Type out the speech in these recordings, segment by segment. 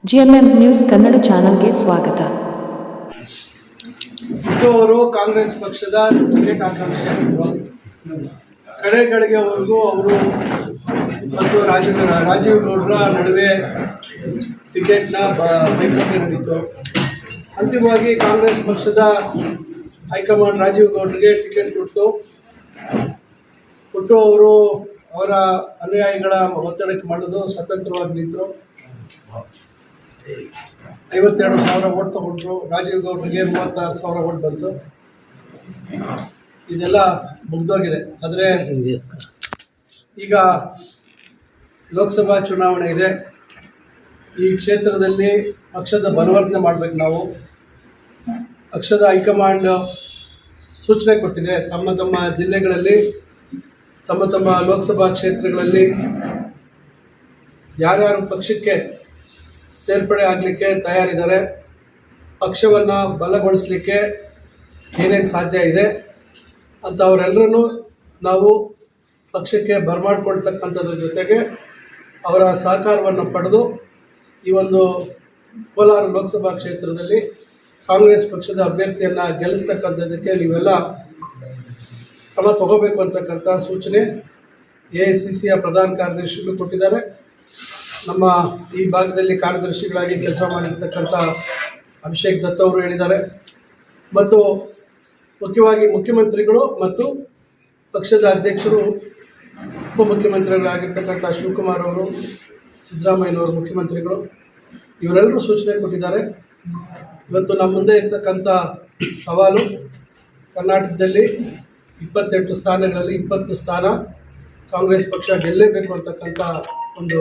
GMM news Kannada ಚಾನೆಲ್ಗೆ ಸ್ವಾಗತ. ಅವರು ಕಾಂಗ್ರೆಸ್ ಪಕ್ಷದ ಟಿಕೆಟ್ ಆಕಾಂಕ್ಷಿಗಳು ಕಡೆಗಳಿಗೆವರೆಗೂ ಅವರು ಮತ್ತು ರಾಜೀವ್ ಗೌಡರ ನಡುವೆ ಟಿಕೆಟ್ನ ಪೈಪೋಟಿ ನಡೀತು. ಅಂತಿಮವಾಗಿ ಕಾಂಗ್ರೆಸ್ ಪಕ್ಷದ ಹೈಕಮಾಂಡ್ ರಾಜೀವ್ ಗೌಡರಿಗೆ ಟಿಕೆಟ್ ಕೊಟ್ಟು ಅವರು ಅವರ ಅನುಯಾಯಿಗಳ ಒತ್ತಡಕ್ಕೆ ಮಾಡೋದು ಸ್ವತಂತ್ರವಾಗಿ ನಿಂತರು. 52,000 ಓಟ್ ತಗೊಂಡ್ರು. ರಾಜೀವ್ ಗೌಡರಿಗೆ 36,000 ಓಟ್ ಬಂತು. ಇದೆಲ್ಲ ಮುಗ್ದೋಗಿದೆ. ಆದರೆ ಈಗ ಲೋಕಸಭಾ ಚುನಾವಣೆ ಇದೆ. ಈ ಕ್ಷೇತ್ರದಲ್ಲಿ ಪಕ್ಷದ ಬಲವರ್ಧನೆ ಮಾಡಬೇಕು. ನಾವು ಪಕ್ಷದ ಹೈಕಮಾಂಡ್ ಸೂಚನೆ ಕೊಟ್ಟಿದೆ. ತಮ್ಮ ಜಿಲ್ಲೆಗಳಲ್ಲಿ ತಮ್ಮ ಲೋಕಸಭಾ ಕ್ಷೇತ್ರಗಳಲ್ಲಿ ಯಾರ್ಯಾರು ಪಕ್ಷಕ್ಕೆ ಸೇರ್ಪಡೆ ಆಗಲಿಕ್ಕೆ ತಯಾರಿದ್ದಾರೆ, ಪಕ್ಷವನ್ನು ಬಲಗೊಳಿಸಲಿಕ್ಕೆ ಏನೇನು ಸಾಧ್ಯ ಇದೆ ಅಂತ ಅವರೆಲ್ಲರೂ ನಾವು ಪಕ್ಷಕ್ಕೆ ಬರಮಾಡ್ಕೊಳ್ತಕ್ಕಂಥದ್ರ ಜೊತೆಗೆ ಅವರ ಸಹಕಾರವನ್ನು ಪಡೆದು ಈ ಒಂದು ಕೋಲಾರ ಲೋಕಸಭಾ ಕ್ಷೇತ್ರದಲ್ಲಿ ಕಾಂಗ್ರೆಸ್ ಪಕ್ಷದ ಅಭ್ಯರ್ಥಿಯನ್ನು ಗೆಲ್ಲಿಸ್ತಕ್ಕಂಥದ್ದಕ್ಕೆ ನೀವೆಲ್ಲ ಕ್ರಮ ತಗೋಬೇಕು ಅಂತಕ್ಕಂಥ ಸೂಚನೆ AICCಯ ಪ್ರಧಾನ ಕಾರ್ಯದರ್ಶಿಗಳು ಕೊಟ್ಟಿದ್ದಾರೆ. ನಮ್ಮ ಈ ಭಾಗದಲ್ಲಿ ಕಾರ್ಯದರ್ಶಿಗಳಾಗಿ ಕೆಲಸ ಮಾಡಿರ್ತಕ್ಕಂಥ ಅಭಿಷೇಕ್ ದತ್ ಅವರು ಹೇಳಿದ್ದಾರೆ. ಮತ್ತು ಮುಖ್ಯವಾಗಿ ಮುಖ್ಯಮಂತ್ರಿಗಳು ಮತ್ತು ಪಕ್ಷದ ಅಧ್ಯಕ್ಷರು, ಉಪಮುಖ್ಯಮಂತ್ರಿಗಳಾಗಿರ್ತಕ್ಕಂಥ ಶಿವಕುಮಾರ್ ಅವರು, ಸಿದ್ದರಾಮಯ್ಯನವರು ಮುಖ್ಯಮಂತ್ರಿಗಳು, ಇವರೆಲ್ಲರೂ ಸೂಚನೆ ಕೊಟ್ಟಿದ್ದಾರೆ. ಇವತ್ತು ನಮ್ಮ ಮುಂದೆ ಇರ್ತಕ್ಕಂಥ ಸವಾಲು ಕರ್ನಾಟಕದಲ್ಲಿ 28 ಸ್ಥಾನಗಳಲ್ಲಿ 20 ಸ್ಥಾನ ಕಾಂಗ್ರೆಸ್ ಪಕ್ಷ ಗೆಲ್ಲಲೇಬೇಕು ಅಂತಕ್ಕಂಥ ಒಂದು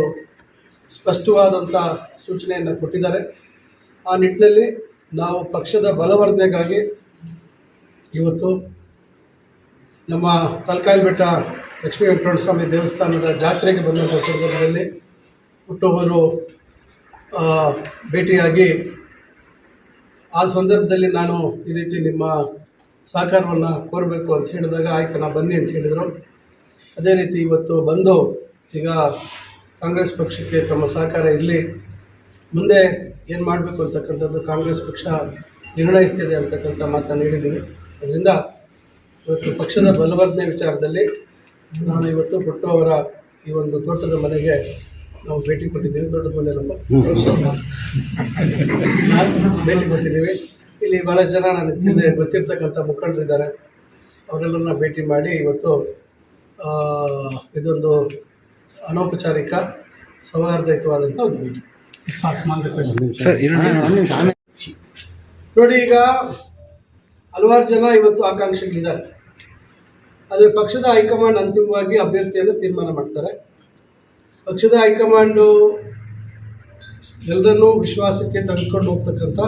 ಸ್ಪಷ್ಟವಾದಂಥ ಸೂಚನೆಯನ್ನು ಕೊಟ್ಟಿದ್ದಾರೆ. ಆ ನಿಟ್ಟಿನಲ್ಲಿ ನಾವು ಪಕ್ಷದ ಬಲವರ್ಧನೆಗಾಗಿ ಇವತ್ತು ನಮ್ಮ ತಲಕಾಯಲು ಬೆಟ್ಟ ಲಕ್ಷ್ಮೀ ವೆಂಕಟರಮಣ ಸ್ವಾಮಿ ದೇವಸ್ಥಾನದ ಜಾತ್ರೆಗೆ ಬಂದಂಥ ಸಂದರ್ಭದಲ್ಲಿ ಹುಟ್ಟುಹೋರು ಭೇಟಿಯಾಗಿ ಆ ಸಂದರ್ಭದಲ್ಲಿ ನಾನು ಈ ರೀತಿ ನಿಮ್ಮ ಸಹಕಾರವನ್ನು ಕೋರಬೇಕು ಅಂತ ಹೇಳಿದಾಗ ಆಯ್ತು ನಾ ಬನ್ನಿ ಅಂತ ಹೇಳಿದರು. ಅದೇ ರೀತಿ ಇವತ್ತು ಬಂದು ಈಗ ಕಾಂಗ್ರೆಸ್ ಪಕ್ಷಕ್ಕೆ ತಮ್ಮ ಸಹಕಾರ ಇರಲಿ, ಮುಂದೆ ಏನು ಮಾಡಬೇಕು ಅಂತಕ್ಕಂಥದ್ದು ಕಾಂಗ್ರೆಸ್ ಪಕ್ಷ ನಿರ್ಣಯಿಸ್ತಿದೆ ಅಂತಕ್ಕಂಥ ಮಾತನ್ನು ಹೇಳಿದ್ದೀವಿ. ಅದರಿಂದ ಇವತ್ತು ಪಕ್ಷದ ಬಲವರ್ಧನೆ ವಿಚಾರದಲ್ಲಿ ನಾನು ಇವತ್ತು ಪುಟ್ಟು ಅವರ ಈ ಒಂದು ತೋಟದ ಮನೆಗೆ ನಾವು ಭೇಟಿ ಕೊಟ್ಟಿದ್ದೀವಿ. ತೋಟದ ಮನೆಯಲ್ಲಪ್ಪ ಭೇಟಿ ಕೊಟ್ಟಿದ್ದೀವಿ. ಇಲ್ಲಿ ಭಾಳಷ್ಟು ಜನ ನನಗೆ ಗೊತ್ತಿರ್ತಕ್ಕಂಥ ಮುಖಂಡರಿದ್ದಾರೆ. ಅವರೆಲ್ಲರನ್ನ ಭೇಟಿ ಮಾಡಿ ಇವತ್ತು ಇದೊಂದು ಅನೌಪಚಾರಿಕ ಸೌಹಾರ್ದಯುತವಾದಂಥ ಒಂದು ಭೇಟಿ. ನೋಡಿ, ಈಗ ಹಲವಾರು ಜನ ಇವತ್ತು ಆಕಾಂಕ್ಷಿಗಳಿದ್ದಾರೆ. ಆದರೆ ಪಕ್ಷದ ಹೈಕಮಾಂಡ್ ಅಂತಿಮವಾಗಿ ಅಭ್ಯರ್ಥಿಯನ್ನು ತೀರ್ಮಾನ ಮಾಡ್ತಾರೆ. ಪಕ್ಷದ ಹೈಕಮಾಂಡು ಎಲ್ಲರನ್ನೂ ವಿಶ್ವಾಸಕ್ಕೆ ತೆಗೆದುಕೊಂಡು ಹೋಗ್ತಕ್ಕಂಥ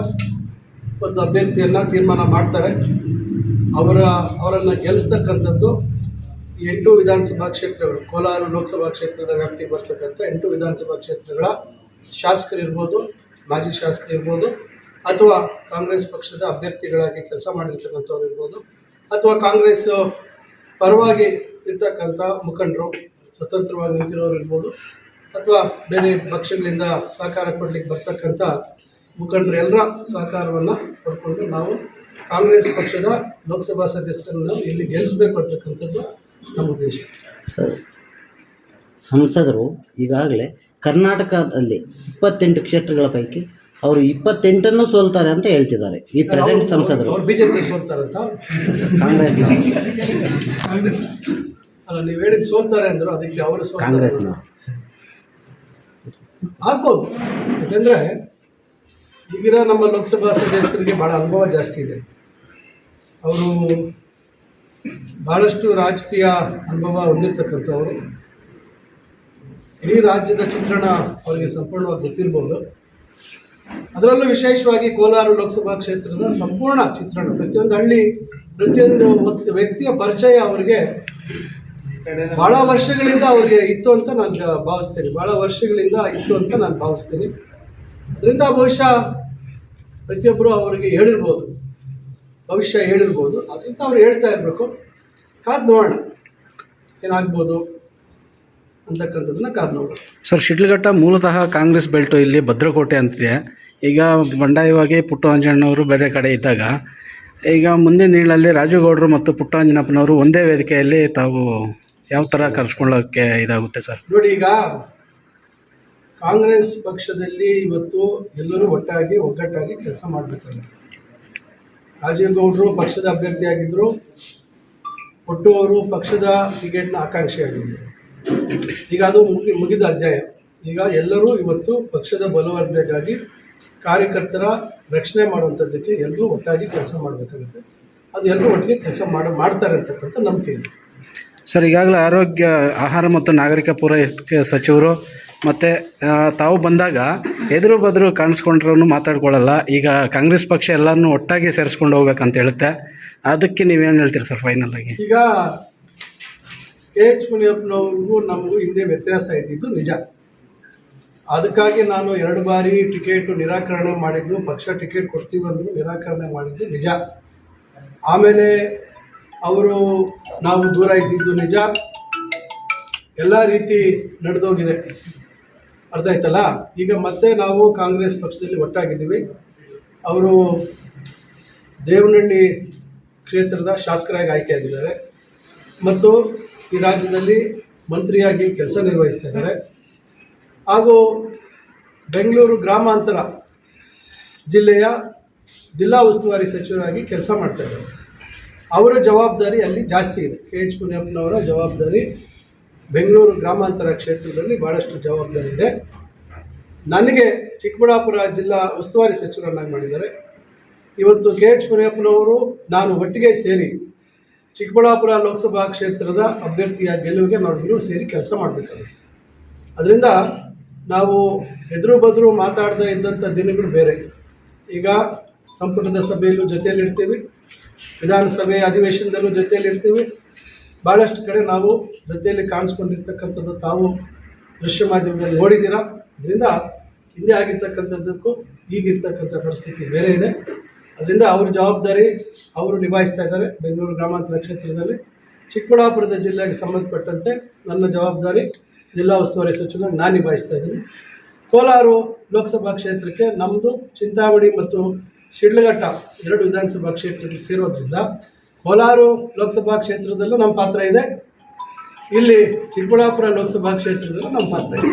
ಒಂದು ಅಭ್ಯರ್ಥಿಯನ್ನು ತೀರ್ಮಾನ ಮಾಡ್ತಾರೆ. ಅವರನ್ನು ಗೆಲ್ಲಿಸ್ತಕ್ಕಂಥದ್ದು 8 ವಿಧಾನಸಭಾ ಕ್ಷೇತ್ರಗಳು, ಕೋಲಾರ ಲೋಕಸಭಾ ಕ್ಷೇತ್ರದ ವ್ಯಾಪ್ತಿಗೆ ಬರ್ತಕ್ಕಂಥ 8 ವಿಧಾನಸಭಾ ಕ್ಷೇತ್ರಗಳ ಶಾಸಕರಿರ್ಬೋದು, ಮಾಜಿ ಶಾಸಕರಿರ್ಬೋದು, ಅಥವಾ ಕಾಂಗ್ರೆಸ್ ಪಕ್ಷದ ಅಭ್ಯರ್ಥಿಗಳಾಗಿ ಕೆಲಸ ಮಾಡಿರ್ತಕ್ಕಂಥವ್ರು ಇರ್ಬೋದು, ಅಥವಾ ಕಾಂಗ್ರೆಸ್ ಪರವಾಗಿ ಇರ್ತಕ್ಕಂಥ ಮುಖಂಡರು, ಸ್ವತಂತ್ರವಾಗಿ ನಿಂತಿರೋರು ಇರ್ಬೋದು, ಅಥವಾ ಬೇರೆ ಪಕ್ಷಗಳಿಂದ ಸಹಕಾರ ಕೊಡಲಿಕ್ಕೆ ಬರ್ತಕ್ಕಂಥ ಮುಖಂಡರೆಲ್ಲರ ಸಹಕಾರವನ್ನು ಪಡ್ಕೊಂಡು ನಾವು ಕಾಂಗ್ರೆಸ್ ಪಕ್ಷದ ಲೋಕಸಭಾ ಸದಸ್ಯರನ್ನು ಇಲ್ಲಿ ಗೆಲ್ಲಿಸಬೇಕು ಅಂತಕ್ಕಂಥದ್ದು ನಮ್ಮ ಉದ್ದೇಶ. ಸರ್, ಸಂಸದರು ಈಗಾಗಲೇ ಕರ್ನಾಟಕದಲ್ಲಿ 28 ಕ್ಷೇತ್ರಗಳ ಪೈಕಿ ಅವರು 28ನ್ನು ಸೋಲ್ತಾರೆ ಅಂತ ಹೇಳ್ತಿದ್ದಾರೆ. ಈ ಪ್ರೆಸೆಂಟ್ ಸಂಸದರು BJP ಸೋಲ್ತಾರಂತ ಕಾಂಗ್ರೆಸ್ನ ಅಲ್ಲ, ನೀವು ಹೇಳಿದ ಸೋಲ್ತಾರೆ ಅಂದರು, ಅದಕ್ಕೆ ಅವರು ಕಾಂಗ್ರೆಸ್ನ ಆಗ್ಬೋದು. ಯಾಕೆಂದರೆ ಈಗಿರೋ ನಮ್ಮ ಲೋಕಸಭಾ ಸದಸ್ಯರಿಗೆ ಭಾಳ ಅನುಭವ ಜಾಸ್ತಿ ಇದೆ. ಅವರು ಭಾಳಷ್ಟು ರಾಜಕೀಯ ಅನುಭವ ಹೊಂದಿರತಕ್ಕಂಥವರು. ಇಡೀ ರಾಜ್ಯದ ಚಿತ್ರಣ ಅವರಿಗೆ ಸಂಪೂರ್ಣವಾಗಿ ಗೊತ್ತಿರ್ಬೋದು. ಅದರಲ್ಲೂ ವಿಶೇಷವಾಗಿ ಕೋಲಾರ ಲೋಕಸಭಾ ಕ್ಷೇತ್ರದ ಸಂಪೂರ್ಣ ಚಿತ್ರಣ, ಪ್ರತಿಯೊಂದು ಹಳ್ಳಿ, ಪ್ರತಿಯೊಂದು ವ್ಯಕ್ತಿಯ ಪರಿಚಯ ಅವರಿಗೆ ಭಾಳ ವರ್ಷಗಳಿಂದ ಅವ್ರಿಗೆ ಇತ್ತು ಅಂತ ನಾನು ಭಾವಿಸ್ತೀನಿ. ಅದರಿಂದ ಬಹುಶಃ ಪ್ರತಿಯೊಬ್ಬರು ಅವರಿಗೆ ಭವಿಷ್ಯ ಹೇಳಿರ್ಬೋದು. ಅದರಿಂದ ಅವ್ರು ಹೇಳ್ತಾ ಇರಬೇಕು. ಕಾದು ನೋಡೋಣ ಏನಾಗ್ಬೋದು ಅಂತಕ್ಕಂಥದ್ದನ್ನು ಕಾದು ನೋಡೋಣ. ಸರ್, ಶಿಡ್ಲಘಟ್ಟ ಮೂಲತಃ ಕಾಂಗ್ರೆಸ್ ಬೆಲ್ಟು, ಇಲ್ಲಿ ಭದ್ರಕೋಟೆ ಅಂತಿದೆ. ಈಗ ಬಂಡಾಯವಾಗಿ ಪುಟ್ಟರಾಜಣ್ಣವರು ಬೇರೆ ಕಡೆ ಇದ್ದಾಗ, ಈಗ ಮುಂದಿನ ದಿನಗಳಲ್ಲಿ ರಾಜುಗೌಡರು ಮತ್ತು ಪುಟ್ಟರಾಜನಪ್ಪನವರು ಒಂದೇ ವೇದಿಕೆಯಲ್ಲಿ ತಾವು ಯಾವ ಥರ ಕರೆಸ್ಕೊಳ್ಳೋಕ್ಕೆ ಇದಾಗುತ್ತೆ ಸರ್? ನೋಡಿ, ಈಗ ಕಾಂಗ್ರೆಸ್ ಪಕ್ಷದಲ್ಲಿ ಇವತ್ತು ಎಲ್ಲರೂ ಒಗ್ಗಟ್ಟಾಗಿ ಕೆಲಸ ಮಾಡಬೇಕಾಗುತ್ತೆ. ರಾಜೀವ್ ಗೌಡರು ಪಕ್ಷದ ಅಭ್ಯರ್ಥಿಯಾಗಿದ್ದರು, ಪುಟ್ಟು ಅವರು ಪಕ್ಷದ ಟಿಕೆಟ್ನ ಆಕಾಂಕ್ಷಿಯಾಗಿದ್ದರು. ಈಗ ಅದು ಮುಗಿದ ಅಧ್ಯಾಯ. ಈಗ ಎಲ್ಲರೂ ಇವತ್ತು ಪಕ್ಷದ ಬಲವರ್ಧನೆಗಾಗಿ, ಕಾರ್ಯಕರ್ತರ ರಕ್ಷಣೆ ಮಾಡುವಂಥದ್ದಕ್ಕೆ ಎಲ್ಲರೂ ಒಟ್ಟಾಗಿ ಕೆಲಸ ಮಾಡಬೇಕಾಗುತ್ತೆ. ಅದು ಎಲ್ಲರೂ ಒಟ್ಟಿಗೆ ಕೆಲಸ ಮಾಡ್ತಾರೆ ಅಂತಕ್ಕಂಥ ನಂಬಿಕೆ ಇದೆ. ಸರ್, ಈಗಾಗಲೇ ಆಹಾರ ಮತ್ತು ನಾಗರಿಕ ಪೂರೈಕೆ ಸಚಿವರು ಮತ್ತು ತಾವು ಬಂದಾಗ ಎದುರು ಬದರು ಕಾಣಿಸ್ಕೊಂಡ್ರೂ ಮಾತಾಡ್ಕೊಳ್ಳಲ್ಲ. ಈಗ ಕಾಂಗ್ರೆಸ್ ಪಕ್ಷ ಎಲ್ಲರನ್ನೂ ಒಟ್ಟಾಗಿ ಸೇರಿಸ್ಕೊಂಡು ಹೋಗ್ಬೇಕಂತ ಹೇಳುತ್ತೆ. ಅದಕ್ಕೆ ನೀವೇನು ಹೇಳ್ತೀರಿ ಸರ್ ಫೈನಲ್ ಆಗಿ? ಈಗ KH ಮುನಿಯಪ್ಪನವ್ರಿಗೂ ನಮಗೂ ಹಿಂದೆ ವ್ಯತ್ಯಾಸ ಇದ್ದಿದ್ದು ನಿಜ. ಅದಕ್ಕಾಗಿ ನಾನು 2 ಬಾರಿ ಟಿಕೆಟ್ ನಿರಾಕರಣೆ ಮಾಡಿದ್ದು, ಪಕ್ಷ ಟಿಕೆಟ್ ಕೊಡ್ತೀವಿ ಅಂದರೂ ನಿರಾಕರಣೆ ಮಾಡಿದ್ದು ನಿಜ. ಆಮೇಲೆ ನಾವು ದೂರ ಇದ್ದಿದ್ದು ನಿಜ. ಎಲ್ಲ ರೀತಿ ನಡೆದೋಗಿದೆ, ಅರ್ಥ ಆಯ್ತಲ್ಲ. ಈಗ ಮತ್ತೆ ನಾವು ಕಾಂಗ್ರೆಸ್ ಪಕ್ಷದಲ್ಲಿ ಒಟ್ಟಾಗಿದ್ದೀವಿ. ಅವರು ದೇವನಹಳ್ಳಿ ಕ್ಷೇತ್ರದ ಶಾಸಕರಾಗಿ ಆಯ್ಕೆಯಾಗಿದ್ದಾರೆ ಮತ್ತು ಈ ರಾಜ್ಯದಲ್ಲಿ ಮಂತ್ರಿಯಾಗಿ ಕೆಲಸ ನಿರ್ವಹಿಸ್ತಾ ಇದ್ದಾರೆ. ಹಾಗೂ ಬೆಂಗಳೂರು ಗ್ರಾಮಾಂತರ ಜಿಲ್ಲೆಯ ಜಿಲ್ಲಾ ಉಸ್ತುವಾರಿ ಸಚಿವರಾಗಿ ಕೆಲಸ ಮಾಡ್ತಾ ಇದ್ದಾರೆ. ಅವರ ಜವಾಬ್ದಾರಿ ಅಲ್ಲಿ ಜಾಸ್ತಿ ಇದೆ. KH ಮುನಿಯಪ್ಪನವರ ಜವಾಬ್ದಾರಿ ಬೆಂಗಳೂರು ಗ್ರಾಮಾಂತರ ಕ್ಷೇತ್ರದಲ್ಲಿ ಭಾಳಷ್ಟು ಜವಾಬ್ದಾರಿ ಇದೆ. ನನಗೆ ಚಿಕ್ಕಬಳ್ಳಾಪುರ ಜಿಲ್ಲಾ ಉಸ್ತುವಾರಿ ಸಚಿವರನ್ನಾಗಿ ಮಾಡಿದ್ದಾರೆ. ಇವತ್ತು KH ಮುನಿಯಪ್ಪನವರು ನಾನು ಒಟ್ಟಿಗೆ ಸೇರಿ ಚಿಕ್ಕಬಳ್ಳಾಪುರ ಲೋಕಸಭಾ ಕ್ಷೇತ್ರದ ಅಭ್ಯರ್ಥಿಯ ಗೆಲುವಿಗೆ ನಾವಿಬ್ಬರೂ ಸೇರಿ ಕೆಲಸ ಮಾಡಬೇಕಾಗುತ್ತೆ. ಅದರಿಂದ ನಾವು ಎದುರು ಬದರು ಮಾತಾಡದೇ ಇದ್ದಂಥ ದಿನಗಳು ಬೇರೆ. ಈಗ ಸಂಪುಟದ ಸಭೆಯಲ್ಲೂ ಜೊತೆಯಲ್ಲಿರ್ತೀವಿ, ವಿಧಾನಸಭೆ ಅಧಿವೇಶನದಲ್ಲೂ ಜೊತೆಯಲ್ಲಿರ್ತೀವಿ. ಭಾಳಷ್ಟು ಕಡೆ ನಾವು ಜೊತೆಯಲ್ಲಿ ಕಾಣಿಸ್ಕೊಂಡಿರ್ತಕ್ಕಂಥದ್ದು ತಾವು ದೃಶ್ಯ ಮಾಧ್ಯಮದಲ್ಲಿ ನೋಡಿದ್ದೀರಾ. ಅದರಿಂದ ಹಿಂದೆ ಆಗಿರ್ತಕ್ಕಂಥದ್ದಕ್ಕೂ ಈಗಿರ್ತಕ್ಕಂಥ ಪರಿಸ್ಥಿತಿ ಬೇರೆ ಇದೆ. ಅದರಿಂದ ಅವ್ರ ಜವಾಬ್ದಾರಿ ಅವರು ನಿಭಾಯಿಸ್ತಾ ಇದ್ದಾರೆ ಬೆಂಗಳೂರು ಗ್ರಾಮಾಂತರ ಕ್ಷೇತ್ರದಲ್ಲಿ. ಚಿಕ್ಕಬಳ್ಳಾಪುರದ ಜಿಲ್ಲೆಗೆ ಸಂಬಂಧಪಟ್ಟಂತೆ ನನ್ನ ಜವಾಬ್ದಾರಿ ಜಿಲ್ಲಾ ಉಸ್ತುವಾರಿ ಸಚಿವನಾಗಿ ನಾನು ನಿಭಾಯಿಸ್ತಾ ಇದ್ದೀನಿ. ಕೋಲಾರ ಲೋಕಸಭಾ ಕ್ಷೇತ್ರಕ್ಕೆ ನಮ್ಮದು ಚಿಂತಾಮಣಿ ಮತ್ತು ಶಿಡ್ಲಘಟ್ಟ 2 ವಿಧಾನಸಭಾ ಕ್ಷೇತ್ರಗಳು ಸೇರೋದ್ರಿಂದ ಕೋಲಾರ ಲೋಕಸಭಾ ಕ್ಷೇತ್ರದಲ್ಲೂ ನಮ್ಮ ಪಾತ್ರ ಇದೆ, ಇಲ್ಲಿ ಚಿಕ್ಕಬಳ್ಳಾಪುರ ಲೋಕಸಭಾ ಕ್ಷೇತ್ರದಲ್ಲೂ ನಮ್ಮ ಪಾತ್ರ ಇದೆ.